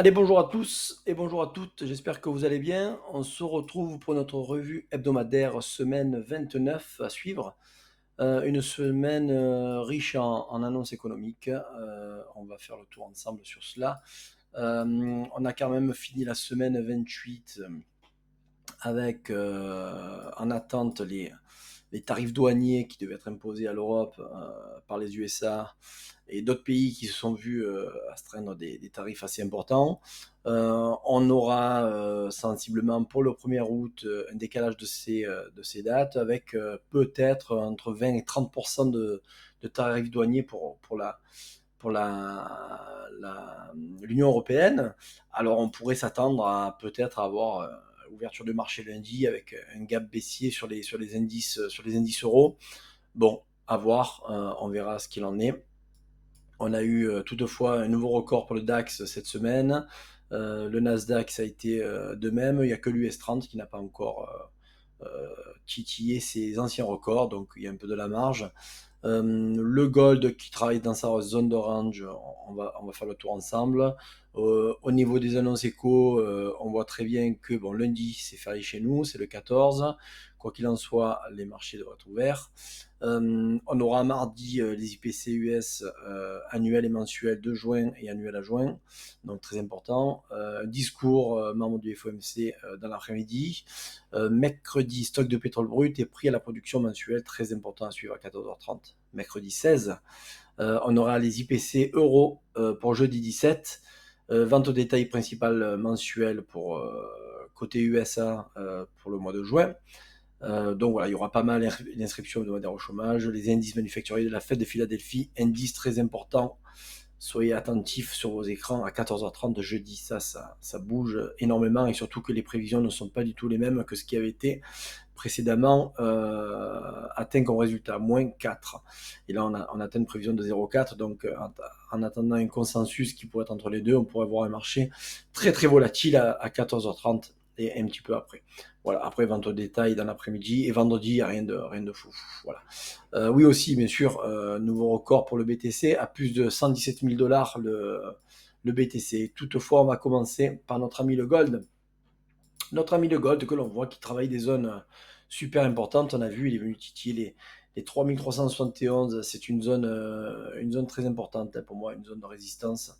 Allez, bonjour à tous et bonjour à toutes, j'espère que vous allez bien. On se retrouve pour notre revue hebdomadaire semaine 29 à suivre. Une semaine riche en annonces économiques. On va faire le tour ensemble sur cela. On a quand même fini la semaine 28 avec en attente les tarifs douaniers qui devaient être imposés à l'Europe par les USA et d'autres pays qui se sont vus astreindre des tarifs assez importants. On aura sensiblement pour le 1er août un décalage de ces dates avec peut-être entre 20 et 30% de tarifs douaniers pour l'Union européenne. Alors on pourrait s'attendre à peut-être avoir ouverture de marché lundi avec un gap baissier sur les indices euros. Bon, à voir, on verra ce qu'il en est. On a eu toutefois un nouveau record pour le DAX cette semaine. Le Nasdaq, ça a été de même. Il n'y a que l'US 30 qui n'a pas encore titillé ses anciens records, donc il y a un peu de la marge. Le gold qui travaille dans sa zone de range, on va faire le tour ensemble. Au niveau des annonces éco, on voit très bien que bon, lundi c'est férié chez nous, c'est le 14. Quoi qu'il en soit, les marchés devraient être ouverts. On aura mardi les IPC US annuels et mensuels de juin et annuels à juin, donc très important. Discours membre du FOMC dans l'après-midi. Mercredi, stock de pétrole brut et prix à la production mensuelle, très important à suivre à 14h30. Mercredi 16, on aura les IPC euros pour jeudi 17. Vente au détail principale mensuelle pour côté USA pour le mois de juin. Donc voilà, il y aura pas mal d'inscriptions hebdomadaires au chômage, les indices manufacturiers de la Fed de Philadelphie, indice très important. Soyez attentifs sur vos écrans à 14h30 de jeudi, ça bouge énormément et surtout que les prévisions ne sont pas du tout les mêmes que ce qui avait été précédemment atteint comme résultat, moins 4. Et là, on atteint une prévision de 0,4. Donc, en attendant un consensus qui pourrait être entre les deux, on pourrait avoir un marché très très volatile à 14h30 et un petit peu après. Voilà, après, vente au détail dans l'après-midi. Et vendredi, rien de fou. Voilà. Oui, aussi, bien sûr, nouveau record pour le BTC à plus de 117 000 dollars le BTC. Toutefois, on va commencer par notre ami le Gold. Notre ami le Gold, que l'on voit qui travaille des zones super importantes, on a vu, il est venu titiller les 3371, c'est une zone très importante pour moi, une zone de résistance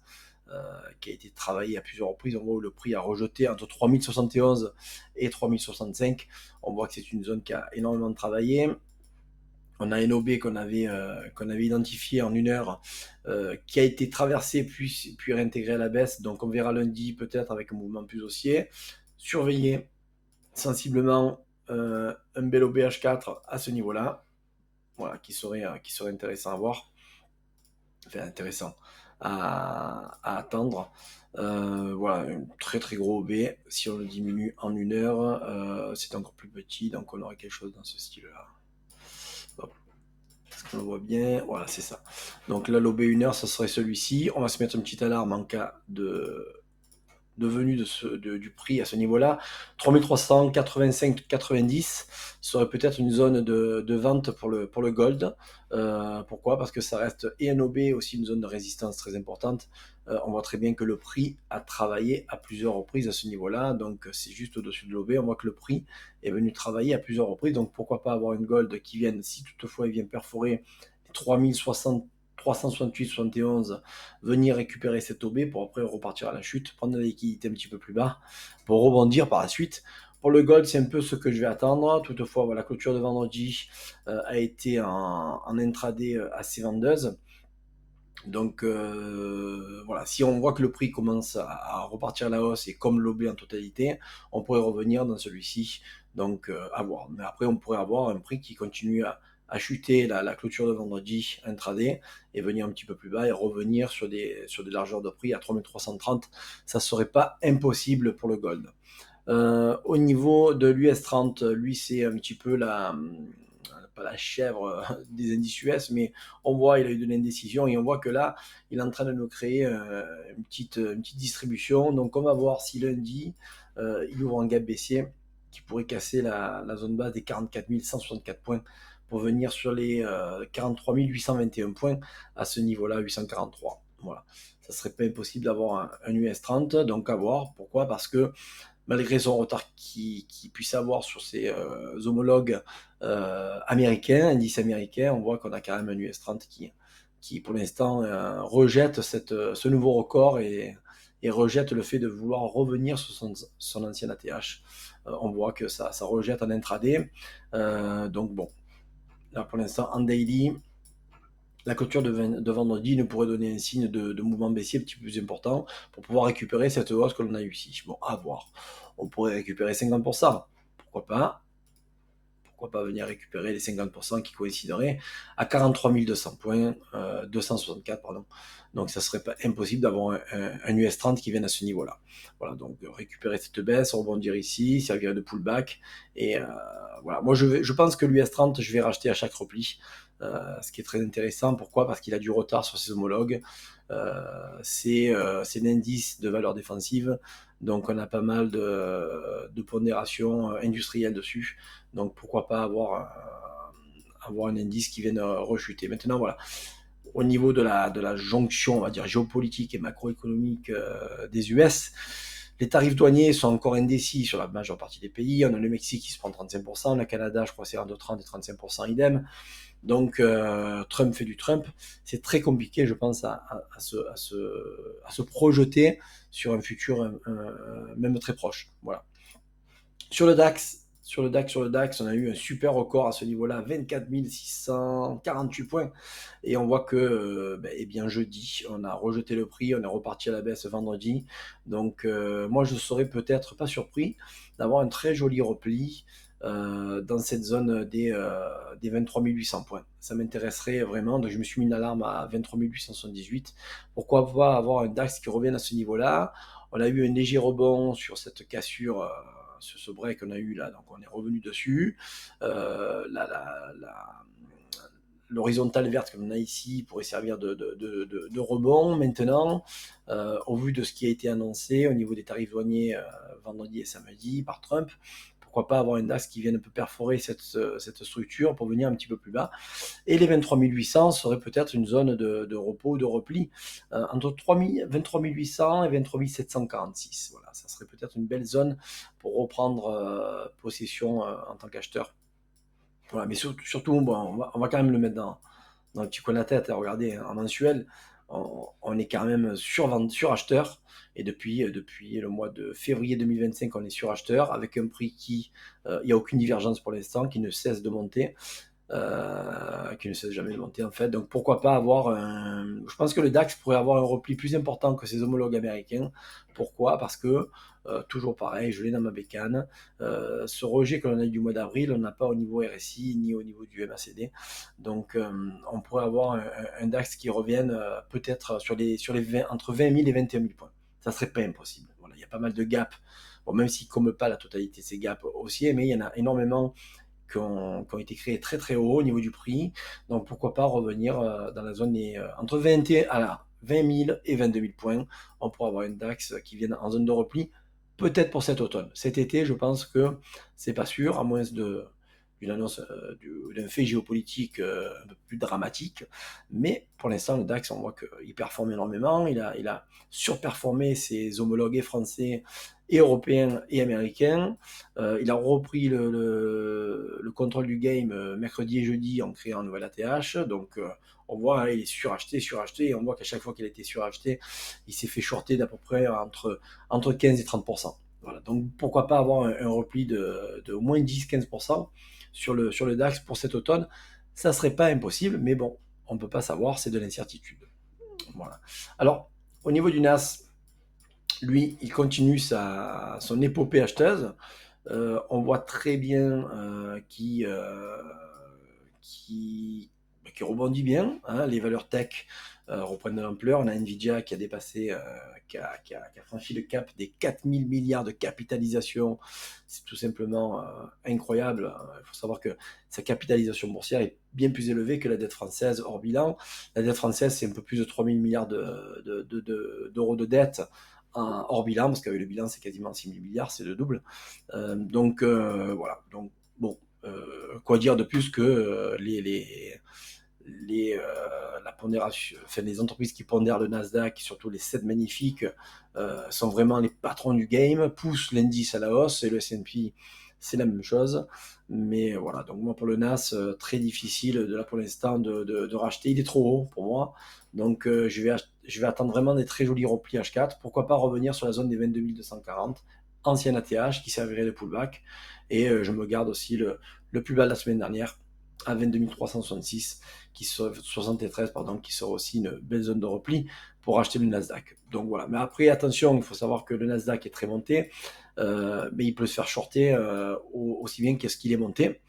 qui a été travaillée à plusieurs reprises. On voit où le prix a rejeté entre 3071 et 3065. On voit que c'est une zone qui a énormément travaillé. On a NOB qu'on avait identifié en une heure, qui a été traversé puis réintégré à la baisse. Donc on verra lundi peut-être avec un mouvement plus haussier. Surveillez sensiblement un bel OBH4 à ce niveau-là, voilà, qui serait intéressant à voir, enfin intéressant à attendre. Voilà, un très très gros OB. Si on le diminue en une heure, c'est encore plus petit, donc on aurait quelque chose dans ce style-là. Hop. Est-ce qu'on le voit bien? Voilà, c'est ça. Donc là, l'OB 1 heure, ça serait celui-ci. On va se mettre une petite alarme en cas de venue du prix à ce niveau-là. 3385-90 serait peut-être une zone de vente pour le gold. Pourquoi? Parce que ça reste et un OB, aussi une zone de résistance très importante. On voit très bien que le prix a travaillé à plusieurs reprises à ce niveau-là, donc c'est juste au-dessus de l'OB. On voit que le prix est venu travailler à plusieurs reprises, donc pourquoi pas avoir une gold qui vienne, si toutefois il vient perforer les 3060 368,71, venir récupérer cette OB pour après repartir à la chute, prendre la liquidité un petit peu plus bas pour rebondir par la suite. Pour le gold, c'est un peu ce que je vais attendre. Toutefois, voilà, la clôture de vendredi a été en intraday assez vendeuse. Donc voilà, si on voit que le prix commence à repartir à la hausse et comme l'OB en totalité, on pourrait revenir dans celui-ci. Donc à voir. Mais après, on pourrait avoir un prix qui continue à chuter la clôture de vendredi intraday et venir un petit peu plus bas et revenir sur des largeurs de prix à 3330. Ça serait pas impossible pour le gold. Au niveau de l'US 30, lui c'est un petit peu pas la chèvre des indices US, mais on voit il a eu de l'indécision et on voit que là il est en train de nous créer une petite distribution. Donc on va voir si lundi il ouvre un gap baissier qui pourrait casser la zone basse des 44 164 points pour venir sur les 43 821 points à ce niveau-là, 843. Voilà, ça serait pas impossible d'avoir un US 30, donc à voir. Pourquoi? Parce que malgré son retard qu'il puisse avoir sur ses homologues américains, indices américains, on voit qu'on a quand même un US 30 qui pour l'instant rejette ce nouveau record et rejette le fait de vouloir revenir sur son ancien ATH. On voit que ça rejette en intraday. Donc bon, là pour l'instant en daily, la clôture de vendredi nous pourrait donner un signe de mouvement baissier un petit peu plus important pour pouvoir récupérer cette hausse que l'on a eu ici. Bon, à voir. On pourrait récupérer 50%. Pourquoi pas? Pourquoi pas venir récupérer les 50% qui coïncideraient à 43 200 points, 264, pardon. Donc ça serait pas impossible d'avoir un US 30 qui vienne à ce niveau-là. Voilà, donc récupérer cette baisse, rebondir ici, servir de pullback. Et voilà, moi je pense que l'US 30, je vais racheter à chaque repli. Ce qui est très intéressant. Pourquoi? Parce qu'il a du retard sur ses homologues. C'est l'indice de valeur défensive. Donc on a pas mal de pondération industrielle dessus. Donc pourquoi pas avoir un indice qui vienne rechuter. Maintenant, voilà, au niveau de la jonction, on va dire, géopolitique et macroéconomique des US, les tarifs douaniers sont encore indécis sur la majeure partie des pays. On a le Mexique qui se prend 35%, le Canada, je crois, c'est entre 30 et 35% idem. Donc Trump fait du Trump. C'est très compliqué, je pense, à se projeter sur un futur même très proche. Voilà. Sur le DAX, on a eu un super record à ce niveau-là, 24 648 points. Et on voit que, eh bien, jeudi, on a rejeté le prix, on est reparti à la baisse vendredi. Donc, moi, je serais peut-être pas surpris d'avoir un très joli repli dans cette zone des 23 800 points. Ça m'intéresserait vraiment. Donc, je me suis mis une alarme à 23 878. Pourquoi pas avoir un DAX qui revienne à ce niveau-là? On a eu un léger rebond sur cette cassure sur ce break qu'on a eu là, donc on est revenu dessus. L'horizontale verte comme on a ici pourrait servir de rebond maintenant, au vu de ce qui a été annoncé au niveau des tarifs douaniers vendredi et samedi par Trump. Pourquoi pas avoir un DAX qui vienne un peu perforer cette structure pour venir un petit peu plus bas. Et les 23 800 serait peut-être une zone de repos, de repli, entre 23 800 et 23 746. Voilà, ça serait peut-être une belle zone pour reprendre possession en tant qu'acheteur. Voilà, mais surtout bon, on va quand même le mettre dans le petit coin de la tête. Regardez, en mensuel, on est quand même suracheteur. Et depuis le mois de février 2025, on est suracheteur avec un prix il n'y a aucune divergence pour l'instant, qui ne cesse de monter. Qui ne cesse jamais de monter en fait. Donc pourquoi pas avoir Je pense que le DAX pourrait avoir un repli plus important que ses homologues américains. Pourquoi? Parce que, toujours pareil, je l'ai dans ma bécane, ce rejet que l'on a eu du mois d'avril, on n'a pas au niveau RSI ni au niveau du MACD. Donc on pourrait avoir un DAX qui revienne peut-être sur les 20, entre 20 000 et 21 000 points. Ça serait pas impossible. Voilà, il y a pas mal de gaps. Bon, même s'il ne comble pas la totalité de ces gaps haussiers, mais il y en a énormément qui ont été créés très très haut au niveau du prix. Donc pourquoi pas revenir dans la zone entre 20 000 et 22 000 points. On pourra avoir une DAX qui vienne en zone de repli, peut-être pour cet automne. Cet été, je pense que c'est pas sûr, à moins d'une annonce d'un fait géopolitique un peu plus dramatique. Mais pour l'instant, le DAX, on voit qu'il performe énormément. Il a surperformé ses homologues français et européens et américains. Il a repris le contrôle du game mercredi et jeudi en créant un nouvel ATH. Donc on voit, hein, il est suracheté, et on voit qu'à chaque fois qu'il a été suracheté, il s'est fait shorter d'à peu près entre 15 et 30%. Voilà, donc pourquoi pas avoir un repli de au moins 10-15% sur le DAX pour cet automne. Ça serait pas impossible, mais bon, on ne peut pas savoir, c'est de l'incertitude. Voilà. Alors, au niveau du NAS, lui, il continue son épopée acheteuse. On voit très bien qui rebondit bien. Hein, les valeurs tech reprennent de l'ampleur. On a Nvidia qui a dépassé, qui a franchi le cap des 4000 milliards de capitalisation. C'est tout simplement incroyable. Il faut savoir que sa capitalisation boursière est bien plus élevée que la dette française hors bilan. La dette française, c'est un peu plus de 3000 milliards d'euros de dette hors bilan, parce qu'avec le bilan, c'est quasiment 6000 milliards, c'est le double. Voilà. Donc, bon, quoi dire de plus que les, la pondération, enfin, les entreprises qui pondèrent le Nasdaq, surtout les 7 magnifiques, sont vraiment les patrons du game, poussent l'indice à la hausse, et le S&P, c'est la même chose. Mais voilà, donc moi pour le Nas, très difficile de là pour l'instant de racheter. Il est trop haut pour moi. Donc je vais attendre vraiment des très jolis replis H4. Pourquoi pas revenir sur la zone des 22 240, ancien ATH qui servirait de pullback. Et je me garde aussi le plus bas de la semaine dernière à 22 366, 73, pardon, qui sera aussi une belle zone de repli pour acheter le Nasdaq. Donc voilà. Mais après, attention, il faut savoir que le Nasdaq est très monté, mais il peut se faire shorter aussi bien qu'est-ce qu'il est monté.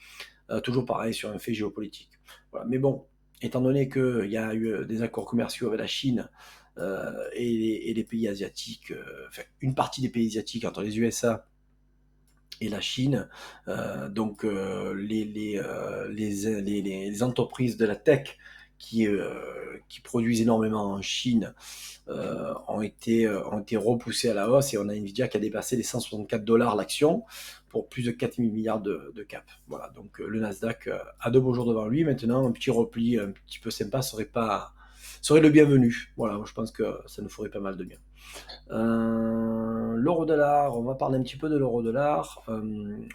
Toujours pareil sur un fait géopolitique. Voilà. Mais bon, étant donné qu'il y a eu des accords commerciaux avec la Chine et les pays asiatiques, enfin une partie des pays asiatiques entre les USA et la Chine. Donc les entreprises de la tech qui produisent énormément en Chine ont été repoussées à la hausse, et on a Nvidia qui a dépassé les 164 dollars l'action pour plus de 4 000 milliards de cap. Voilà, donc le Nasdaq a de beaux jours devant lui. Maintenant, un petit repli un petit peu sympa serait le bienvenu. Voilà, je pense que ça nous ferait pas mal de bien. L'euro-dollar, on va parler un petit peu de l'euro-dollar.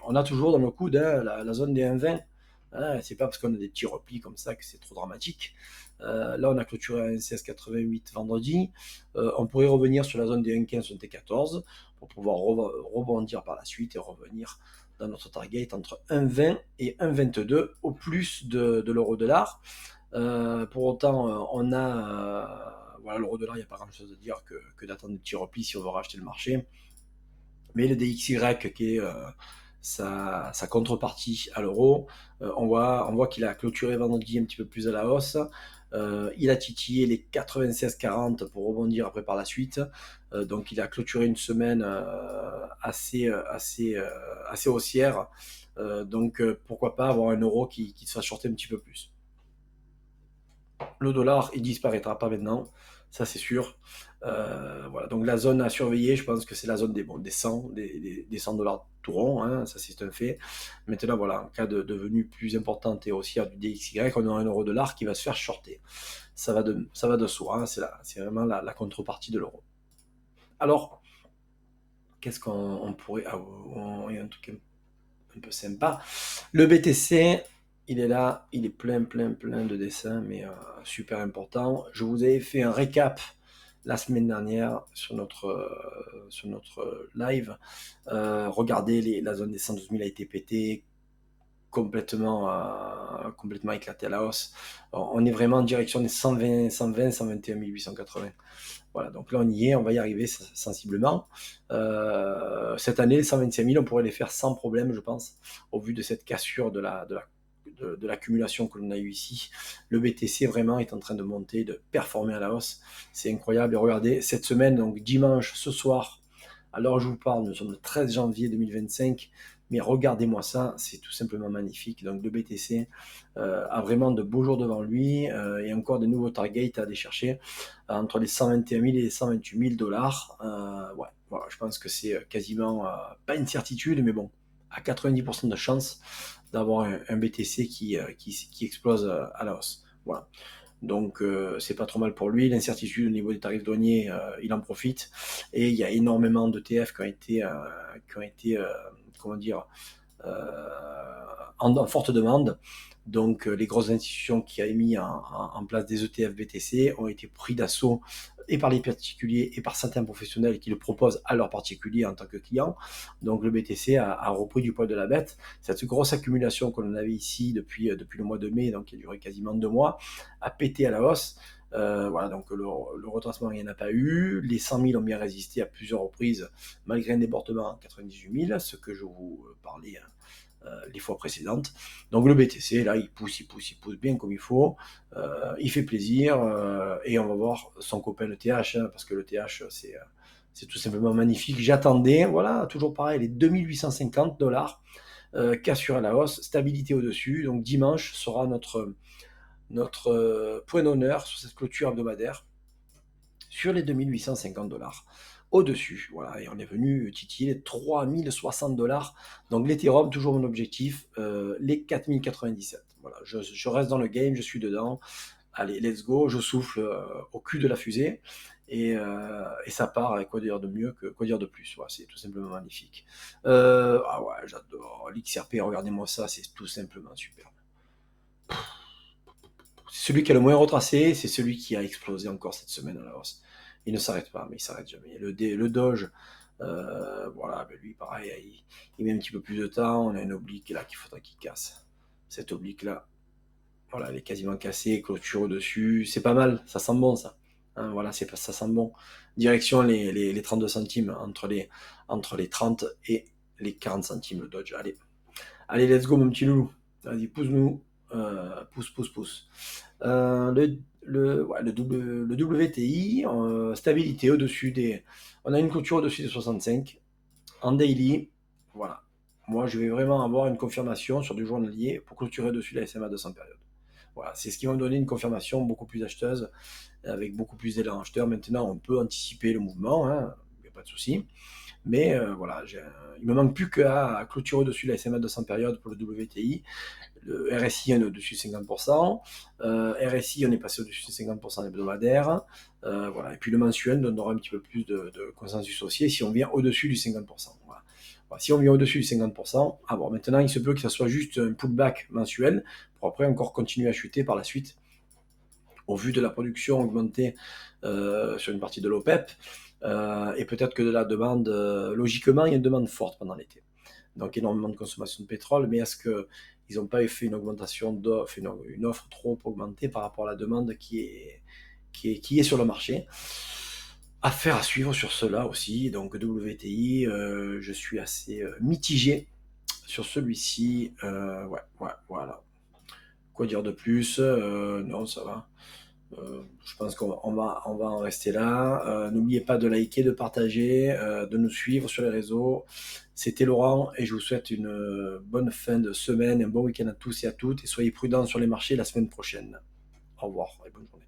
On a toujours dans le coude la zone des 1,20. C'est pas parce qu'on a des petits replis comme ça que c'est trop dramatique. Là, on a clôturé à 1,1688 vendredi. On pourrait revenir sur la zone des 1,1574 pour pouvoir rebondir par la suite et revenir dans notre target entre 1,20 et 1,22 au plus de l'euro-dollar. Pour autant, on a voilà, l'euro-dollar, il n'y a pas grand-chose à dire que d'attendre des petits replis si on veut racheter le marché. Mais le DXY, qui est sa contrepartie à l'euro, on voit qu'il a clôturé vendredi un petit peu plus à la hausse. Il a titillé les 96,40 pour rebondir après par la suite. Donc il a clôturé une semaine assez haussière. Donc pourquoi pas avoir un euro qui se fasse shorter un petit peu plus. Le dollar, il disparaîtra pas maintenant, ça c'est sûr. Voilà, donc la zone à surveiller, je pense que c'est la zone des 100, des 100 dollars tout rond, hein, ça c'est un fait. Maintenant, voilà, en cas de devenue plus importante et haussière du DXY, on aura un euro dollar qui va se faire shorter. Ça va de soi, hein, c'est vraiment la contrepartie de l'euro. Alors, qu'est-ce qu'on pourrait. Ah, il y a un truc un peu sympa. Le BTC, il est là, il est plein de dessins, mais super important. Je vous avais fait un récap la semaine dernière sur notre live. Regardez, la zone des 112 000 a été pétée, complètement éclaté à la hausse. Alors, on est vraiment en direction des 120, 121 880. Voilà, donc là on y est, on va y arriver sensiblement. Cette année, les 125 000, on pourrait les faire sans problème, je pense, au vu de cette cassure de l'accumulation que l'on a eu ici. Le BTC vraiment est en train de monter, de performer à la hausse. C'est incroyable. Et regardez, cette semaine, donc dimanche, ce soir, alors je vous parle, nous sommes le 13 janvier 2025, mais regardez-moi ça, c'est tout simplement magnifique. Donc le BTC a vraiment de beaux jours devant lui et encore de nouveaux targets à aller chercher entre les 121 000 et les 128 000 dollars. Ouais, voilà, je pense que c'est quasiment pas une certitude, mais bon, à 90% de chance d'avoir un BTC qui explose à la hausse. Voilà. Donc c'est pas trop mal pour lui. L'incertitude au niveau des tarifs douaniers, il en profite. Et il y a énormément d'ETF qui ont été comment dire, en forte demande. Donc les grosses institutions qui ont mis en place des ETF BTC ont été pris d'assaut et par les particuliers et par certains professionnels qui le proposent à leurs particuliers en tant que clients. Donc le BTC a repris du poil de la bête. Cette grosse accumulation que l'on avait ici depuis le mois de mai, donc qui a duré quasiment 2 mois, a pété à la hausse. Voilà, donc le retracement, il n'y en a pas eu. Les 100 000 ont bien résisté à plusieurs reprises, malgré un débordement à 98 000, ce que je vous parlais les fois précédentes. Donc le BTC, là, il pousse bien comme il faut. Il fait plaisir. Et on va voir son copain le TH, hein, parce que le TH, c'est tout simplement magnifique. J'attendais, voilà, toujours pareil, les 2850 dollars, cassure à la hausse, stabilité au-dessus. Donc dimanche sera notre point d'honneur sur cette clôture hebdomadaire sur les 2850 dollars. au-dessus. Voilà, et on est venu titiller les 3060 $. Donc l'Ethereum, toujours mon objectif, les 4097. Voilà, je reste dans le game, je suis dedans. Allez, let's go, je souffle au cul de la fusée. Et ça part avec quoi dire de mieux que quoi dire de plus. Voilà, c'est tout simplement magnifique. Ah ouais, j'adore. L'XRP, regardez-moi ça, c'est tout simplement super. C'est celui qui a le moins retracé, c'est celui qui a explosé encore cette semaine à la hausse. Il ne s'arrête pas, mais il s'arrête jamais. Le Doge, voilà, ben lui, pareil, il met un petit peu plus de temps. On a une oblique là qu'il faudra qu'il casse. Cette oblique là, voilà, elle est quasiment cassée, clôture au-dessus. C'est pas mal, ça sent bon ça. Hein, voilà, ça sent bon. Direction les 32 centimes, entre les 30 et les 40 centimes le Dodge. Allez, let's go mon petit loulou. Vas-y, pousse-nous. Pousse. Le WTI, stabilité au-dessus des. On a une clôture au-dessus des 65 en daily. Voilà. Moi, je vais vraiment avoir une confirmation sur du journalier pour clôturer dessus la SMA 200 période. Voilà, c'est ce qui va me donner une confirmation beaucoup plus acheteuse, avec beaucoup plus d'élan acheteur. Maintenant, on peut anticiper le mouvement, hein, il n'y a pas de souci. Mais voilà, il me manque plus qu'à clôturer au-dessus de la SMA 200 période pour le WTI. Le RSI, on est au-dessus de 50%. RSI, on est passé au-dessus de 50% hebdomadaire. Voilà. Et puis le mensuel donnera un petit peu plus de consensus haussier si on vient au-dessus du 50%. Voilà. Voilà. Si on vient au-dessus du 50%, bon, maintenant il se peut que ça soit juste un pullback mensuel pour après encore continuer à chuter par la suite au vu de la production augmentée sur une partie de l'OPEP. Et peut-être que de la demande, logiquement, il y a une demande forte pendant l'été. Donc énormément de consommation de pétrole, mais est-ce qu'ils n'ont pas fait une augmentation d'offre, une offre trop augmentée par rapport à la demande qui est sur le marché? Affaire à suivre sur cela aussi. Donc WTI, je suis assez mitigé sur celui-ci. Ouais, voilà. Quoi dire de plus? Non, ça va. Je pense qu'on va en rester là. N'oubliez pas de liker, de partager, de nous suivre sur les réseaux. C'était Laurent et je vous souhaite une bonne fin de semaine, un bon week-end à tous et à toutes et soyez prudents sur les marchés la semaine prochaine. Au revoir et bonne journée.